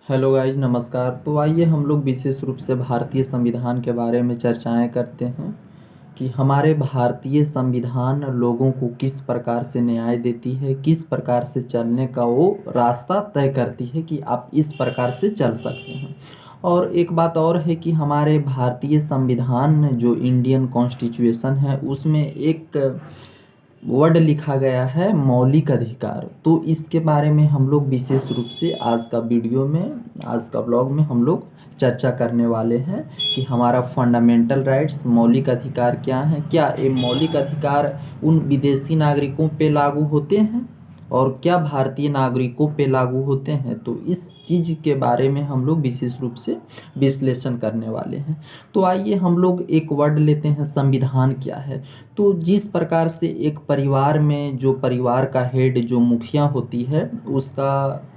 Hello guys, नमस्कार। तो आइए हम लोग विशेष रूप से भारतीय संविधान के बारे में चर्चाएं करते हैं कि हमारे भारतीय संविधान लोगों को किस प्रकार से न्याय देती है, किस प्रकार से चलने का वो रास्ता तय करती है कि आप इस प्रकार से चल सकते हैं। और एक बात और है कि हमारे भारतीय संविधान जो इंडियन कॉन्स्टिट्यूशन है उसमें एक वर्ड लिखा गया है मौलिक अधिकार। तो इसके बारे में हम लोग विशेष रूप से आज का वीडियो में, आज का ब्लॉग में हम लोग चर्चा करने वाले हैं कि हमारा फंडामेंटल राइट्स मौलिक अधिकार क्या हैं, क्या ये मौलिक अधिकार उन विदेशी नागरिकों पे लागू होते हैं और क्या भारतीय नागरिकों पे लागू होते हैं। तो इस चीज़ के बारे में हम लोग विशेष रूप से विश्लेषण करने वाले हैं। तो आइए हम लोग एक वर्ड लेते हैं, संविधान क्या है। तो जिस प्रकार से एक परिवार में जो परिवार का हेड, जो मुखिया होती है, उसका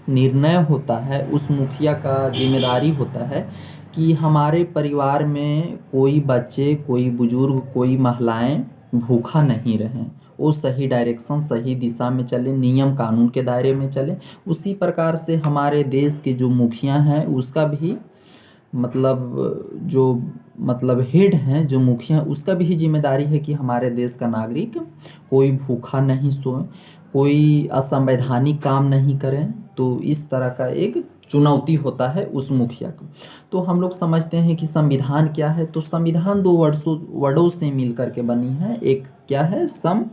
निर्णय होता है, उस मुखिया का जिम्मेदारी होता है कि हमारे परिवार में कोई बच्चे, कोई बुजुर्ग, कोई महिलाएं भूखा नहीं रहें, वो सही डायरेक्शन, सही दिशा में चले, नियम कानून के दायरे में चले। उसी प्रकार से हमारे देश के जो मुखिया हैं उसका भी हेड हैं, जो मुखिया, उसका भी जिम्मेदारी है कि हमारे देश का नागरिक कोई भूखा नहीं सोए, कोई असंवैधानिक काम नहीं करें। तो इस तरह का एक चुनौती होता है उस मुखिया को। तो हम लोग समझते हैं कि संविधान क्या है। तो संविधान दो वर्डों से मिलकर के बनी है। एक क्या है, सम,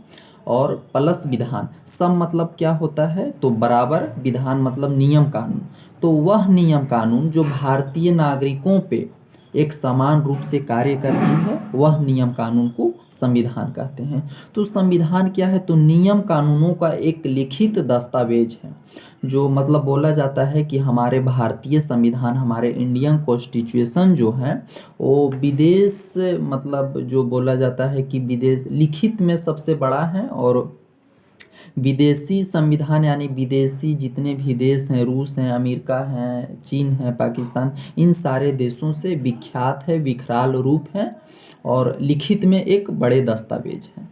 और प्लस विधान। सम मतलब क्या होता है, तो बराबर, विधान मतलब नियम कानून। तो वह नियम कानून जो भारतीय नागरिकों पे एक समान रूप से कार्य करती है, वह नियम कानून को संविधान कहते हैं। तो संविधान क्या है, तो नियम कानूनों का एक लिखित दस्तावेज है। जो बोला जाता है कि हमारे भारतीय संविधान, हमारे इंडियन कॉन्स्टिट्यूशन जो है वो विदेश, जो बोला जाता है कि विदेश लिखित में सबसे बड़ा है, और विदेशी संविधान यानी विदेशी जितने भी देश हैं, रूस हैं, अमेरिका हैं, चीन है, पाकिस्तान, इन सारे देशों से विख्यात है, विकराल रूप है और लिखित में एक बड़े दस्तावेज हैं।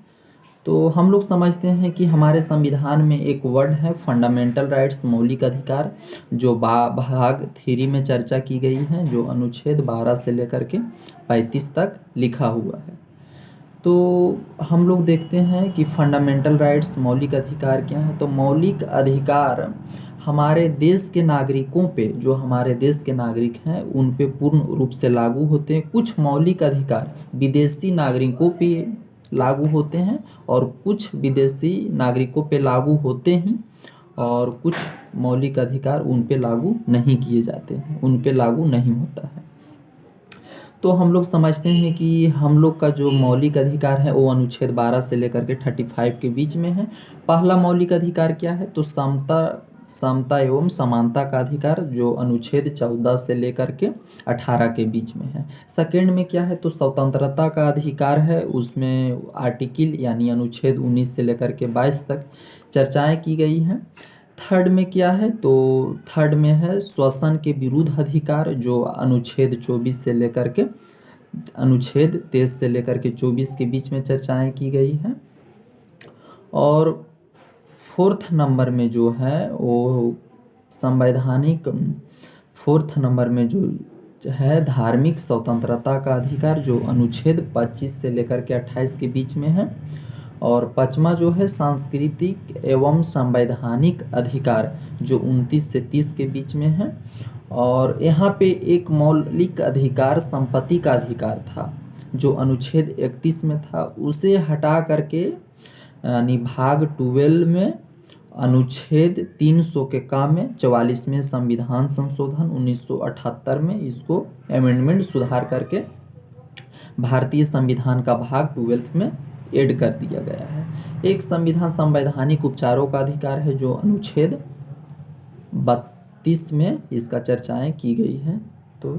तो हम लोग समझते हैं कि हमारे संविधान में एक वर्ड है फंडामेंटल राइट्स, मौलिक अधिकार, जो भाग 3 में चर्चा की गई है, जो अनुच्छेद 12 से लेकर के 35 तक लिखा हुआ है। तो हम लोग देखते हैं कि फंडामेंटल राइट्स, मौलिक अधिकार क्या है। तो मौलिक अधिकार हमारे देश के नागरिकों पे, जो हमारे देश के नागरिक हैं उन पे पूर्ण रूप से लागू होते हैं। कुछ मौलिक अधिकार विदेशी नागरिकों पे लागू होते हैं और कुछ विदेशी नागरिकों पे लागू होते ही, और कुछ मौलिक अधिकार उन पे लागू नहीं किए जाते हैं, उन पे लागू नहीं होता है। तो हम लोग समझते हैं कि हम लोग का जो मौलिक अधिकार है वो अनुच्छेद 12 से लेकर के 35 के बीच में है। पहला मौलिक अधिकार क्या है, तो समता एवं समानता का अधिकार, जो अनुच्छेद 14 से लेकर के 18 के बीच में है। सेकेंड में क्या है, तो स्वतंत्रता का अधिकार है, उसमें आर्टिकल यानी अनुच्छेद 19 से लेकर के 22 तक चर्चाएं की गई हैं। थर्ड में क्या है, तो थर्ड में है श्वसन के विरुद्ध अधिकार, जो अनुच्छेद 24 से लेकर के अनुच्छेद 23 से लेकर के 24 के बीच में चर्चाएं की गई हैं। और फोर्थ नंबर में जो है वो संवैधानिक, फोर्थ नंबर में जो है धार्मिक स्वतंत्रता का अधिकार, जो अनुच्छेद 25 से लेकर के 28 के बीच में है। और पांचवा जो है सांस्कृतिक एवं संवैधानिक अधिकार, जो 29 से 30 के बीच में है। और यहाँ पे एक मौलिक अधिकार संपत्ति का अधिकार था, जो अनुच्छेद 31 में था, उसे हटा करके यानी भाग 12 में अनुच्छेद 300 के काम में 44वें संविधान संशोधन 1978 में इसको अमेंडमेंट, सुधार करके भारतीय संविधान का भाग 12 में ऐड कर दिया गया है। एक संवैधानिक उपचारों का अधिकार है, जो अनुच्छेद 32 में इसका चर्चाएं की गई है। तो